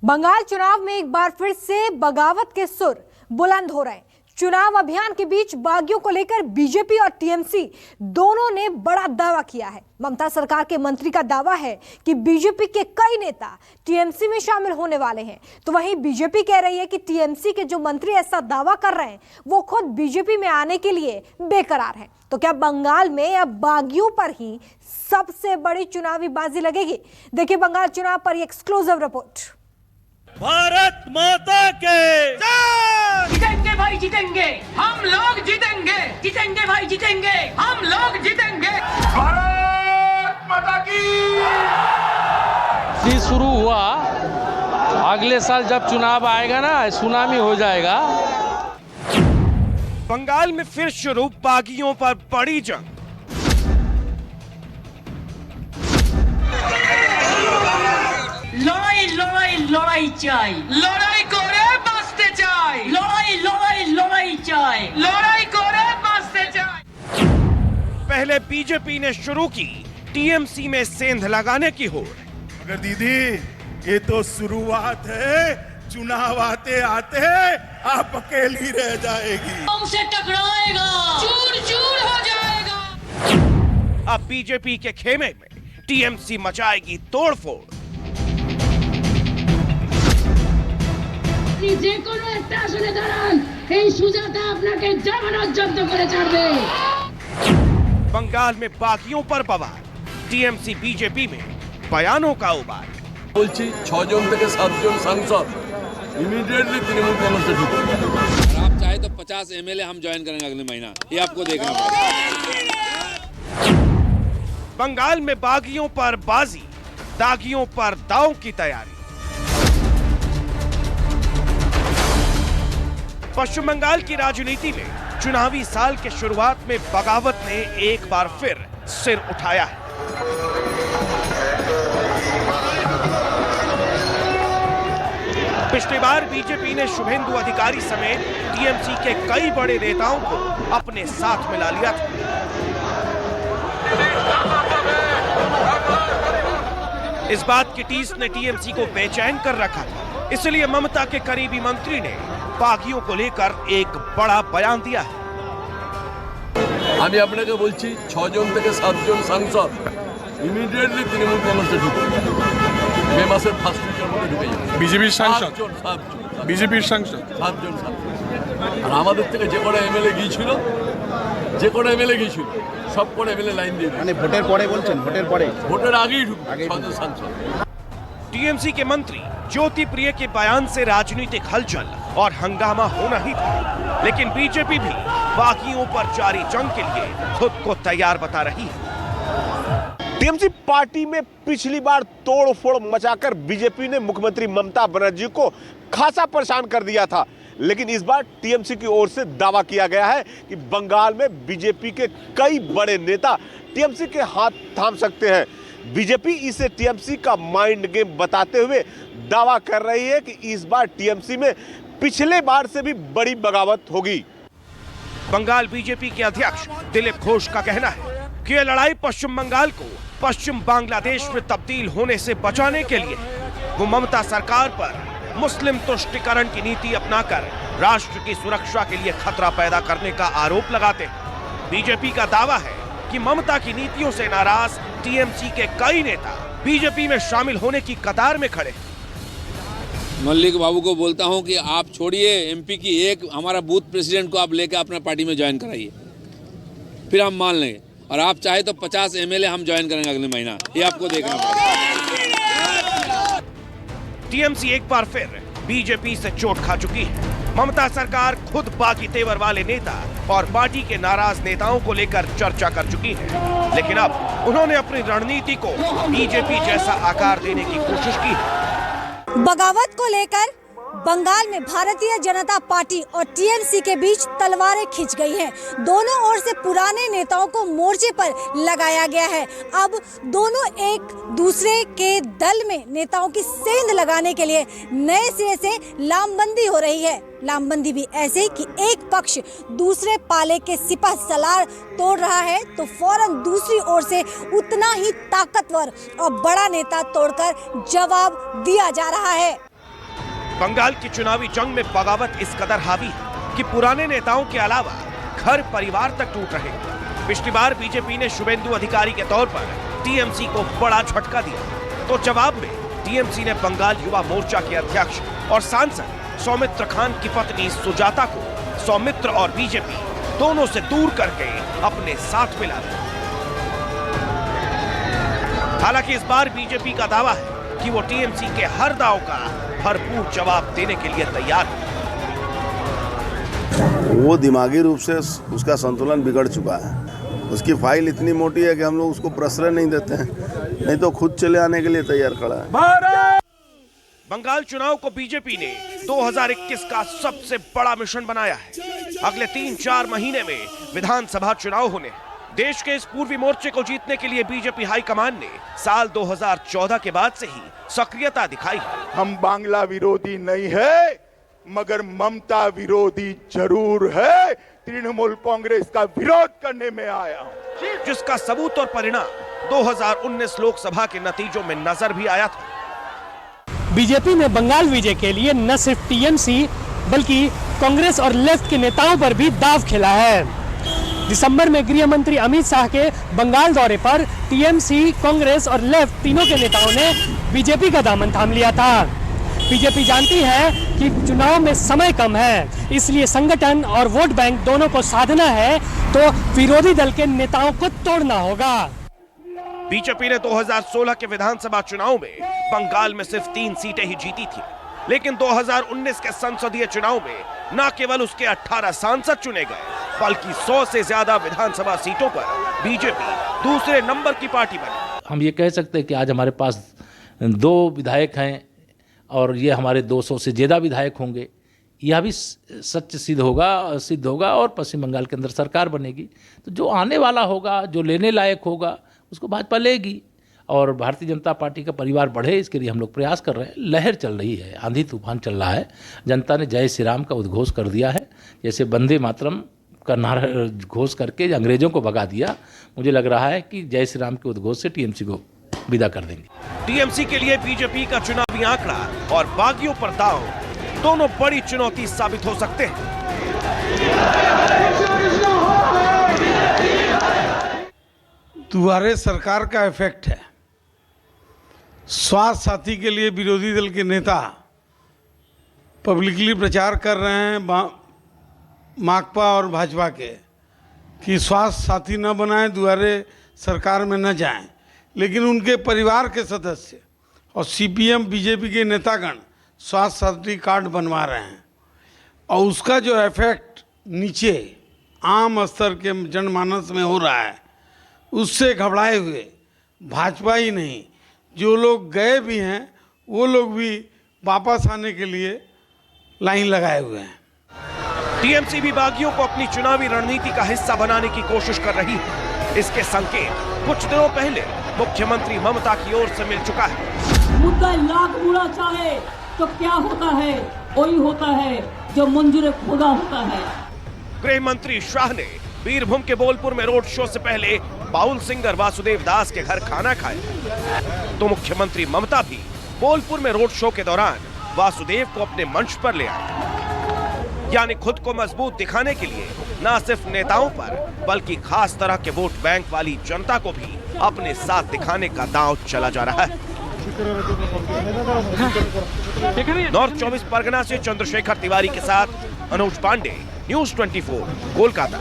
बंगाल चुनाव में एक बार फिर से बगावत के सुर बुलंद हो रहे हैं। चुनाव अभियान के बीच बागियों को लेकर बीजेपी और टीएमसी दोनों ने बड़ा दावा किया है। ममता सरकार के मंत्री का दावा है कि बीजेपी के कई नेता टीएमसी में शामिल होने वाले हैं, तो वहीं बीजेपी कह रही है कि टीएमसी के जो मंत्री ऐसा दावा कर रहे हैं वो खुद बीजेपी में आने के लिए बेकरार हैं। तो क्या बंगाल में अब बागियों पर ही सबसे बड़ी चुनावी बाजी लगेगी? देखिए बंगाल चुनाव पर एक्सक्लूसिव रिपोर्ट। भारत माता के जीतेंगे भाई जीतेंगे, हम लोग जीतेंगे, जीतेंगे भाई जीतेंगे, हम लोग जीतेंगे। भारत माता की शुरू हुआ, अगले साल जब चुनाव आएगा ना सुनामी हो जाएगा। बंगाल में फिर शुरू बागियों पर बड़ी जंग। लड़ाई लड़ाई लड़ाई चाই, लड़ाई করে বাঁচতে চাই, लड़ाई लड़ाई लड़ाई চাই, लड़ाई করে বাঁচতে চাই। पहले बीजेपी ने शुरू की टीएमसी में सेंध लगाने की होड़। मगर दीदी ये तो शुरुआत है, चुनाव आते आते आप अकेली रह जाएगी, हमसे टकराएगा, चूर चूर हो जाएगा। अब बीजेपी के खेमे में टीएमसी मचाएगी तोड़फोड़। যে কোনো একটা আসনে দাঁড়ান, এই সুজাতা আপনাকে জামানত জব্দ করে ছাড়বে। बंगाल में बागियों पर बवाल, टीएमसी बीजेपी में बयानों का उबाल। বলছি 6 জন থেকে 7 জন সাংসদ इमीडिएटली तृणमूल कांग्रेस से जुड़े। आप चाहे तो 50 एमएलए हम ज्वाइन करेंगे अगले महीना, ये आपको देखना पड़ेगा। बंगाल में बागियों पर बाजी, दागियों पर दांव की तैयारी। पश्चिम बंगाल की राजनीति में चुनावी साल के शुरुआत में बगावत ने एक बार फिर सिर उठाया है। पिछली बार बीजेपी ने शुभेंदु अधिकारी समेत टीएमसी के कई बड़े नेताओं को अपने साथ मिला लिया था। इस बात की टीस ने टीएमसी को बेचैन कर रखा था, इसलिए ममता के करीबी मंत्री ने बागियों को लेकर एक बड़ा बयान दिया है। আমি আপনাকে বলছি 6 জন থেকে 7 জন সাংসদ ইমিডিয়েটলি তৃণমূল কাংগ্রেসে ঢুকে মে মাসের ফার্স্ট উইকের মধ্যে ঢুকে যাবে। বিজেপির সাংসদ, 7 জন বিজেপির সাংসদ 7 জন আর আমাদের থেকে যে কটা এমএলএ গিয়েছিল, সব কটা এমএলএ লাইন দিয়ে মানে ভোটের পরে বলছেন? ভোটের আগেই ঢুকে 6 জন সাংসদ। टीएमसी के मंत्री ज्योति प्रिय के बयान से राजनीतिक हलचल और हंगामा होना ही था, लेकिन बीजेपी भी बागियों पर जारी जंग के लिए खुद को तैयार बता रही है। टीएमसी पार्टी में पिछली बार तोड़फोड़ मचाकर बीजेपी ने मुख्यमंत्री ममता बनर्जी को खासा परेशान कर दिया था, लेकिन इस बार टीएमसी की ओर से दावा किया गया है कि बंगाल में बीजेपी के कई बड़े नेता टीएमसी के हाथ थाम सकते हैं। बीजेपी इसे टीएमसी का माइंड गेम बताते हुए दावा कर रही है कि इस बार टीएमसी में पिछले बार से भी बड़ी बगावत होगी। बंगाल बीजेपी के अध्यक्ष दिलीप घोष का कहना है कि यह लड़ाई पश्चिम बंगाल को पश्चिम बांग्लादेश में तब्दील होने से बचाने के लिए वो ममता सरकार पर मुस्लिम तुष्टिकरण की नीति अपनाकर राष्ट्र की सुरक्षा के लिए खतरा पैदा करने का आरोप लगाते हैं। बीजेपी का दावा है कि ममता की नीतियों से नाराज टीएमसी के कई नेता बीजेपी में शामिल होने की कतार में खड़े हैं। मल्लिक बाबू को बोलता हूं कि आप छोड़िए एमपी की एक हमारा बूथ प्रेसिडेंट को आप लेकर अपना पार्टी में ज्वाइन कराइए, फिर हम मान लेंगे। और आप चाहे तो 50 एमएलए हम ज्वाइन करेंगे अगले महीना, ये आपको देखना पड़ेगा। टीएमसी एक बार फिर बीजेपी से चोट खा चुकी है। ममता सरकार खुद बागी तेवर वाले नेता और पार्टी के नाराज नेताओं को लेकर चर्चा कर चुकी है, लेकिन अब उन्होंने अपनी रणनीति को बीजेपी जैसा आकार देने की कोशिश की है। बगावत को लेकर बंगाल में भारतीय जनता पार्टी और टीएमसी के बीच तलवारें खिंच गई हैं। दोनों ओर से पुराने नेताओं को मोर्चे पर लगाया गया है। अब दोनों एक दूसरे के दल में नेताओं की सेंध लगाने के लिए नए सिरे से लामबंदी हो रही है। लामबंदी भी ऐसे कि एक पक्ष दूसरे पाले के सिपह सलार तोड़ रहा है तो फौरन दूसरी ओर से उतना ही ताकतवर और बड़ा नेता तोड़कर जवाब दिया जा रहा है। बंगाल की चुनावी जंग में बगावत इस कदर हावी है कि पुराने नेताओं के अलावा घर परिवार तक टूट रहे हैं। पिछली बार बीजेपी ने शुभेंदु अधिकारी के तौर पर टीएमसी को बड़ा झटका दिया, तो जवाब में टीएमसी ने बंगाल युवा मोर्चा के अध्यक्ष और सांसद सौमित्र खान की पत्नी सुजाता को सौमित्र और बीजेपी दोनों से दूर करके अपने साथ मिला लिया। हालांकि इस बार बीजेपी का दावा है कि वो टीएमसी के हर दाव का भरपूर जवाब देने के लिए तैयार है। वो दिमागी रूप से उसका संतुलन बिगड़ चुका है। उसकी फाइल इतनी मोटी है कि हम लोग उसको प्रश्रय नहीं देते हैं, नहीं तो खुद चले आने के लिए तैयार खड़ा है। बंगाल चुनाव को बीजेपी ने 2021 का सबसे बड़ा मिशन बनाया है। अगले 3-4 महीने में विधानसभा चुनाव होने हैं। देश के इस पूर्वी मोर्चे को जीतने के लिए बीजेपी हाईकमान ने साल 2014 के बाद से ही सक्रियता दिखाई है। हम बांग्ला विरोधी नहीं है, मगर ममता विरोधी जरूर है। तृणमूल कांग्रेस का विरोध करने में आया हूं, जिसका सबूत और परिणाम 2019 लोकसभा के नतीजों में नजर भी आया था। बीजेपी ने बंगाल विजय के लिए न सिर्फ टीएमसी बल्कि कांग्रेस और लेफ्ट के नेताओं पर भी दांव खेला है। दिसंबर में गृह मंत्री अमित शाह के बंगाल दौरे पर टीएमसी, कांग्रेस और लेफ्ट तीनों के नेताओं ने बीजेपी का दामन थाम लिया था। बीजेपी जानती है कि चुनाव में समय कम है, इसलिए संगठन और वोट बैंक दोनों को साधना है, तो विरोधी दल के नेताओं को तोड़ना होगा। बीजेपी ने 2016 के विधानसभा चुनाव में बंगाल में सिर्फ 3 सीटें ही जीती थी, लेकिन 2019 के संसदीय चुनाव में न केवल उसके 18 सांसद चुने गए, बल्कि 100 से ज्यादा विधानसभा सीटों पर बीजेपी दूसरे नंबर की पार्टी बनी। हम ये कह सकते हैं कि आज हमारे पास 2 विधायक हैं और ये हमारे 200 से ज़्यादा विधायक होंगे। यह भी सच सिद्ध होगा और पश्चिम बंगाल के अंदर सरकार बनेगी। तो जो आने वाला होगा, जो लेने लायक होगा, उसको भाजपा लेगी और भारतीय जनता पार्टी का परिवार बढ़े, इसके लिए हम लोग प्रयास कर रहे हैं। लहर चल रही है, आंधी तूफान चल रहा है। जनता ने जय श्री राम का उद्घोष कर दिया है, जैसे वंदे मातरम का नारा घोष करके अंग्रेजों को भगा दिया। मुझे लग रहा है कि जय श्री राम के उद्घोष से टीएमसी को विदा कर देंगे। टीएमसी के लिए बीजेपी का चुनावी आंकड़ा और बागियों पर दांव दोनों बड़ी चुनौती साबित हो सकते हैं। दुआरे सरकार का इफेक्ट है। स्वास्थ्य साथी के लिए विरोधी दल के नेता पब्लिकली प्रचार कर रहे हैं माकपा और भाजपा के कि स्वास्थ्य साथी न बनाएं, दुआरे सरकार में न जाएं, लेकिन उनके परिवार के सदस्य और सीपीएम बीजेपी के नेतागण स्वास्थ्य साथी कार्ड बनवा रहे हैं और उसका जो इफेक्ट नीचे आम स्तर के जनमानस में हो रहा है, उससे घबराए हुए भाजपा ही नहीं, जो लोग गए भी हैं वो लोग भी वापस आने के लिए लाइन लगाए हुए हैं। टीएमसी भी बागियों को अपनी चुनावी रणनीति का हिस्सा बनाने की कोशिश कर रही है। इसके संकेत कुछ दिनों पहले मुख्यमंत्री ममता की ओर से मिल चुका है। मुद्दा लाख बुरा चाहे तो क्या होता है, वही होता है जो मंजूर खुदा होता है। गृह मंत्री शाह ने बीरभूम के बोलपुर में रोड शो से पहले बाउल सिंगर वासुदेव दास के घर खाना खाया, तो मुख्यमंत्री ममता भी बोलपुर में रोड शो के दौरान वासुदेव को अपने मंच पर ले आए। यानी खुद को मजबूत दिखाने के लिए न सिर्फ नेताओं पर बल्कि खास तरह के वोट बैंक वाली जनता को भी अपने साथ दिखाने का दांव चला जा रहा है। नॉर्थ 24 परगना से चंद्रशेखर तिवारी के साथ अनुज पांडे, न्यूज 24, कोलकाता।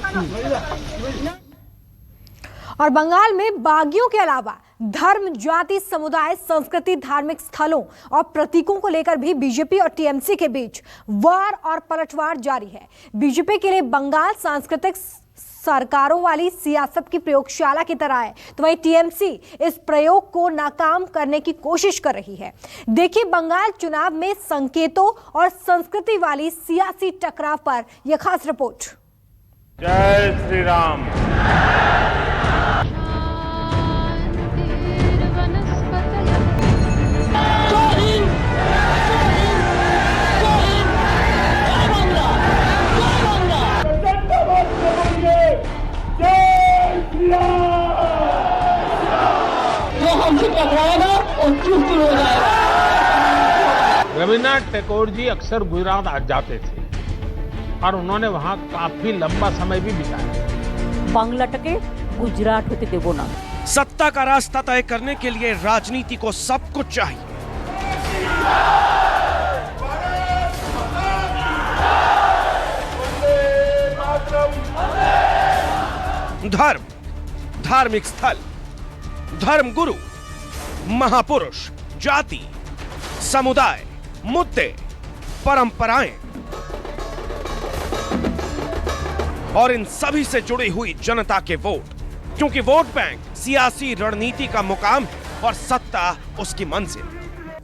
और बंगाल में बागियों के अलावा धर्म, जाति, समुदाय, संस्कृति, धार्मिक स्थलों और प्रतीकों को लेकर भी बीजेपी और टीएमसी के बीच वार और पलटवार जारी है। बीजेपी के लिए बंगाल सांस्कृतिक सरकारों वाली सियासत की प्रयोगशाला की तरह है, तो वहीं टीएमसी इस प्रयोग को नाकाम करने की कोशिश कर रही है। देखिए बंगाल चुनाव में संकेतों और संस्कृति वाली सियासी टकराव पर यह खास रिपोर्ट। जय श्री राम। जो हमसे टकराएगा और चुप हो जाएगा। रविन्द्रनाथ टैगोर जी अक्सर गुजरात आ जाते थे और उन्होंने वहां काफी लंबा समय भी बिताया। बांग्लाटाके गुजरात होते देबो ना। सत्ता का रास्ता तय करने के लिए राजनीति को सब कुछ चाहिए। धर्म, धार्मिक स्थल, धर्म गुरु, महापुरुष, जाति, समुदाय, मुद्दे, परंपराएं और इन सभी से जुड़ी हुई जनता के वोट, क्योंकि वोट बैंक सियासी रणनीति का मुकाम है और सत्ता उसकी मंजिल।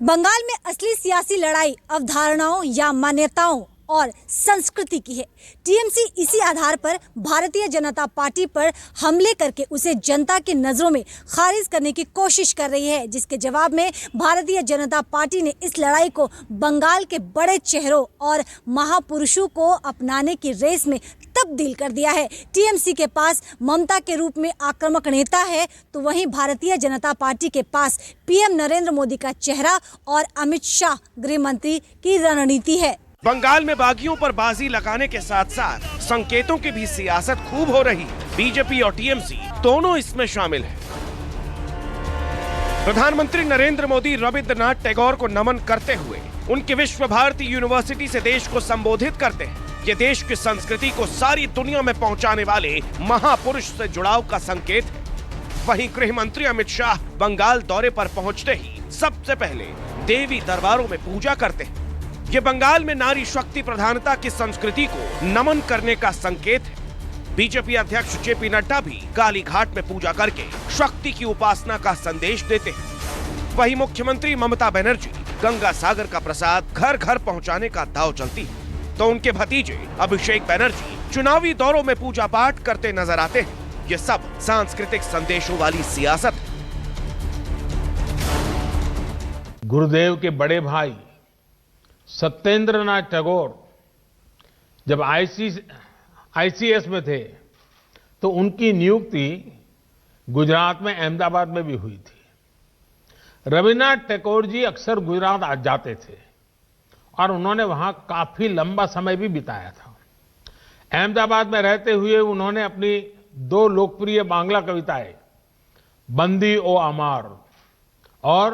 बंगाल में असली सियासी लड़ाई अवधारणाओं या मान्यताओं और संस्कृति की है। टीएमसी इसी आधार पर भारतीय जनता पार्टी पर हमले करके उसे जनता की नजरों में खारिज करने की कोशिश कर रही है, जिसके जवाब में भारतीय जनता पार्टी ने इस लड़ाई को बंगाल के बड़े चेहरों और महापुरुषों को अपनाने की रेस में तब्दील कर दिया है। टीएमसी के पास ममता के रूप में आक्रामक नेता है, तो वहीं भारतीय जनता पार्टी के पास पीएम नरेंद्र मोदी का चेहरा और अमित शाह गृह मंत्री की रणनीति है। बंगाल में बागियों पर बाजी लगाने के साथ साथ संकेतों की भी सियासत खूब हो रही है। बीजेपी और टीएमसी दोनों इसमें शामिल हैं। प्रधानमंत्री नरेंद्र मोदी रविन्द्रनाथ टैगोर को नमन करते हुए उनकी विश्व भारती यूनिवर्सिटी से देश को संबोधित करते हैं। ये देश की संस्कृति को सारी दुनिया में पहुंचाने वाले महापुरुष से जुड़ाव का संकेत है। वहीं गृह मंत्री अमित शाह बंगाल दौरे पर पहुंचते ही सबसे पहले देवी दरबारों में पूजा करते हैं। ये बंगाल में नारी शक्ति प्रधानता की संस्कृति को नमन करने का संकेत है। बीजेपी अध्यक्ष जेपी नड्डा भी काली घाट में पूजा करके शक्ति की उपासना का संदेश देते हैं। वहीं मुख्यमंत्री ममता बनर्जी गंगा सागर का प्रसाद घर घर पहुंचाने का दाव चलती है, तो उनके भतीजे अभिषेक बनर्जी चुनावी दौरों में पूजा पाठ करते नजर आते हैं। ये सब सांस्कृतिक संदेशों वाली सियासत है। गुरुदेव के बड़े भाई सत्येंद्रनाथ टैगोर जब आईसीएस में थे तो उनकी नियुक्ति गुजरात में अहमदाबाद में भी हुई थी। रविन्द्रनाथ टैगोर जी अक्सर गुजरात आ जाते थे और उन्होंने वहां काफी लंबा समय भी बिताया था। अहमदाबाद में रहते हुए उन्होंने अपनी 2 लोकप्रिय बांग्ला कविताएं बंदी ओ अमार और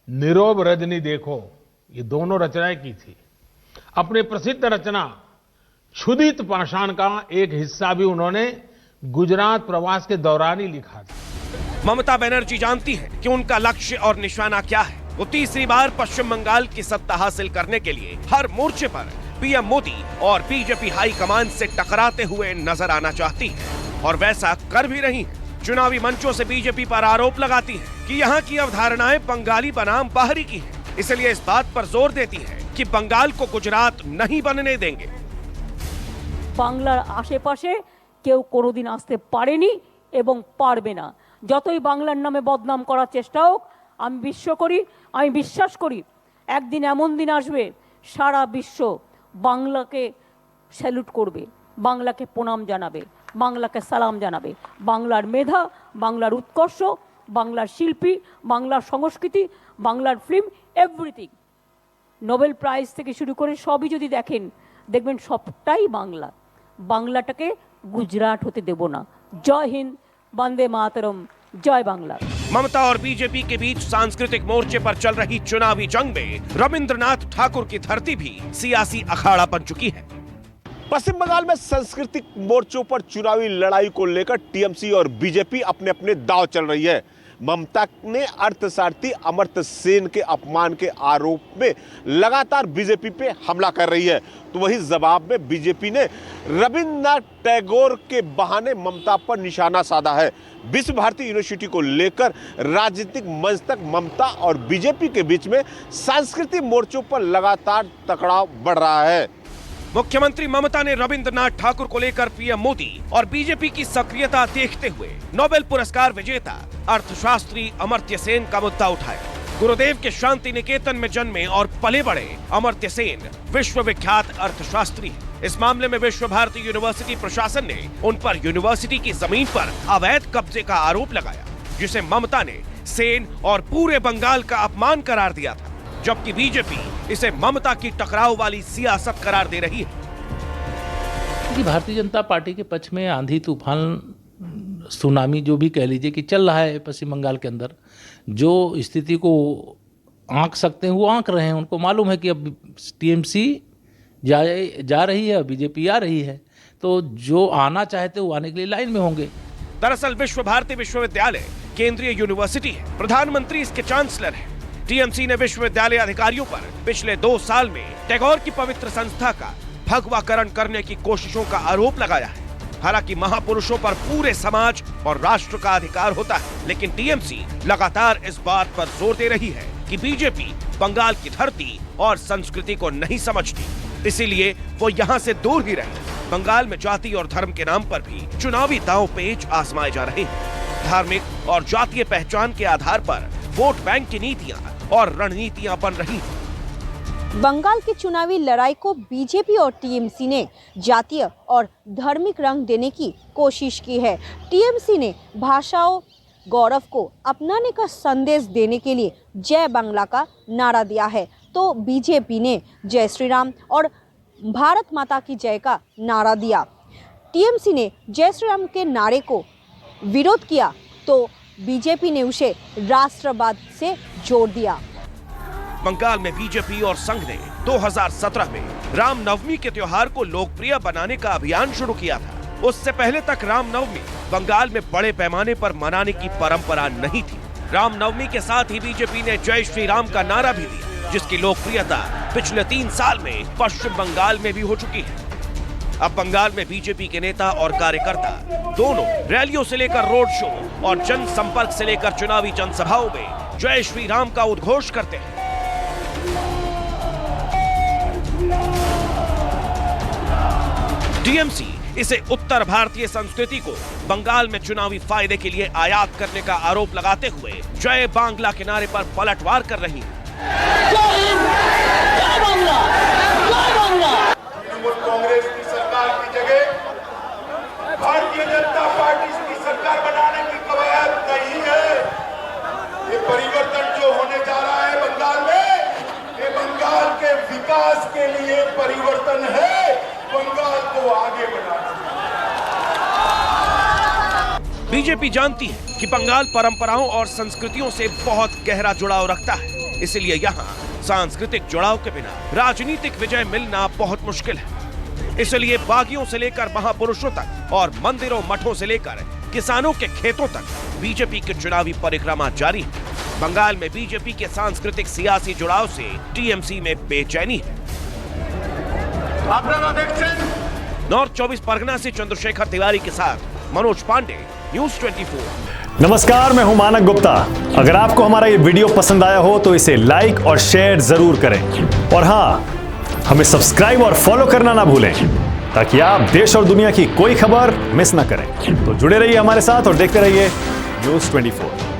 नीरव रजनी देखो, ये दोनों रचनाएं की थी। अपनी प्रसिद्ध रचना क्षुधित पाषाण का एक हिस्सा भी उन्होंने गुजरात प्रवास के दौरान ही लिखा था। ममता बनर्जी जानती हैं कि उनका लक्ष्य और निशाना क्या है। वो तीसरी बार पश्चिम बंगाल की सत्ता हासिल करने के लिए हर मोर्चे पर पीएम मोदी और बीजेपी हाईकमान से टकराते हुए नजर आना चाहती है और वैसा कर भी रही है। चुनावी मंचों से बीजेपी पर आरोप लगाती है कि यहाँ की अवधारणाएं बंगाली बनाम बाहरी की है, इसलिए इस बात पर जोर देती है कि बंगाल को गुजरात नहीं बनने देंगे। বাংলার আশেপাশে কেউ কোনোদিন আসতে পারেনি এবং পারবে না। যতই বাংলার নামে বদনাম করার চেষ্টা হোক, আমি বিশ্বাস করি একদিন এমন দিন আসবে সারা বিশ্ব বাংলাকে স্যালুট করবে, বাংলাকে প্রণাম জানাবে, বাংলাকে সালাম জানাবে। বাংলার মেধা, বাংলার উৎকর্ষ, বাংলার শিল্পী, বাংলার সংস্কৃতি, বাংলার ফিল্ম, এভরিথিং, নোবেল প্রাইজ থেকে শুরু করে সবই যদি দেখবেন সবটাই বাংলা। বাংলাটাকে गुजरात होते देबो ना। जय हिंद, वंदे मातरम, जय बांग्ला। ममता और बीजेपी के बीच सांस्कृतिक मोर्चे पर चल रही चुनावी जंग में रविन्द्रनाथ ठाकुर की धरती भी सियासी अखाड़ा बन चुकी है। पश्चिम बंगाल में सांस्कृतिक मोर्चों पर चुनावी लड़ाई को लेकर टीएमसी और बीजेपी अपने अपने दांव चल रही है। ममता ने अर्थशास्त्री अमर्त्य सेन के अपमान के आरोप में लगातार बीजेपी पे हमला कर रही है, तो वही जवाब में बीजेपी ने रविन्द्रनाथ टैगोर के बहाने ममता पर निशाना साधा है। विश्व भारती यूनिवर्सिटी को लेकर राजनीतिक मंच तक ममता और बीजेपी के बीच में सांस्कृतिक मोर्चों पर लगातार टकराव बढ़ रहा है। मुख्यमंत्री ममता ने रविन्द्रनाथ ठाकुर को लेकर पीएम मोदी और बीजेपी की सक्रियता देखते हुए नोबेल पुरस्कार विजेता अर्थशास्त्री अमर्त्य सेन का मुद्दा उठाया। गुरुदेव के शांति निकेतन में जन्मे और पले बड़े अमर्त्य सेन विश्वविख्यात अर्थशास्त्री हैं। इस मामले में विश्व भारती यूनिवर्सिटी प्रशासन ने उन पर यूनिवर्सिटी की जमीन पर अवैध कब्जे का आरोप लगाया, जिसे ममता ने सेन और पूरे बंगाल का अपमान करार दिया था। जबकि बीजेपी इसे ममता की टकराव वाली सियासत करार दे रही है। कि भारतीय जनता पार्टी के पक्ष में आंधी तूफान सुनामी जो भी कह लीजिए कि चल रहा है पश्चिम बंगाल के अंदर, जो स्थिति को आंक सकते हैं वो आंक रहे हैं। उनको मालूम है कि अब टीएमसी जा रही है, बीजेपी आ रही है, तो जो आना चाहते वो आने के लिए लाइन में होंगे। दरअसल विश्व भारती विश्वविद्यालय केंद्रीय यूनिवर्सिटी है, प्रधानमंत्री इसके चांसलर है। टीएमसी ने विश्वविद्यालय अधिकारियों पर पिछले 2 साल में टैगोर की पवित्र संस्था का भगवाकरण करने की कोशिशों का आरोप लगाया है। हालांकि महापुरुषों पर पूरे समाज और राष्ट्र का अधिकार होता है, लेकिन टीएमसी लगातार इस बात पर जोर दे रही है कि बीजेपी बंगाल की धरती और संस्कृति को नहीं समझती, इसीलिए वो यहाँ से दूर ही रहे। बंगाल में जाति और धर्म के नाम पर भी चुनावी दांव पेच आजमाए जा रहे हैं। धार्मिक और जातीय पहचान के आधार पर वोट बैंक की नीतियां और रणनीतियां बन रही हैं। बंगाल की चुनावी लड़ाई को बीजेपी और टीएमसी ने जातीय और धार्मिक रंग देने की कोशिश की है। टीएमसी ने भाषाओं गौरव को अपनाने का संदेश देने के लिए जय बांग्ला का नारा दिया है, तो बीजेपी ने जय श्री राम और भारत माता की जय का नारा दिया। टीएमसी ने जय श्री राम के नारे को विरोध किया तो बीजेपी ने उसे राष्ट्रवाद से जोड़ दिया। बंगाल में बीजेपी और संघ ने 2017 में रामनवमी के त्योहार को लोकप्रिय बनाने का अभियान शुरू किया था। उससे पहले तक रामनवमी बंगाल में बड़े पैमाने पर मनाने की परंपरा नहीं थी। रामनवमी के साथ ही बीजेपी ने जय श्री राम का नारा भी दिया, जिसकी लोकप्रियता पिछले 3 साल में पश्चिम बंगाल में भी हो चुकी है। अब बंगाल में बीजेपी के नेता और कार्यकर्ता दोनों रैलियों से लेकर रोड शो और जनसंपर्क से लेकर चुनावी जनसभाओं में जय श्री राम का उद्घोष करते हैं। टीएमसी इसे उत्तर भारतीय संस्कृति को बंगाल में चुनावी फायदे के लिए आयात करने का आरोप लगाते हुए जय बांग्ला के नारे पर पलटवार कर रही है। कांग्रेस की सरकार की जगह भारतीय जनता पार्टी की सरकार बनाने की कवायद नहीं है। ये परिवर्तन जो होने जा रहा है बंगाल में, ये बंगाल के विकास के लिए परिवर्तन है, बंगाल को आगे बढ़ाना। बीजेपी जानती है कि बंगाल परंपराओं और संस्कृतियों से बहुत गहरा जुड़ाव रखता है, इसलिए यहाँ सांस्कृतिक जुड़ाव के बिना राजनीतिक विजय मिलना बहुत मुश्किल है। इसलिए बागियों से लेकर महापुरुषों तक और मंदिरों मठों से लेकर किसानों के खेतों तक बीजेपी की चुनावी परिक्रमा जारी है। बंगाल में बीजेपी के सांस्कृतिक सियासी जुड़ाव से टीएमसी में बेचैनी है। नॉर्थ 24 परगना से चंद्रशेखर तिवारी के साथ मनोज पांडे, न्यूज़ 24। नमस्कार, मैं हूं मानक गुप्ता। अगर आपको हमारा ये वीडियो पसंद आया हो तो इसे लाइक और शेयर जरूर करें, और हाँ, हमें सब्सक्राइब और फॉलो करना ना भूलें ताकि आप देश और दुनिया की कोई खबर मिस ना करें। तो जुड़े रहिए हमारे साथ और देखते रहिए न्यूज़ 24।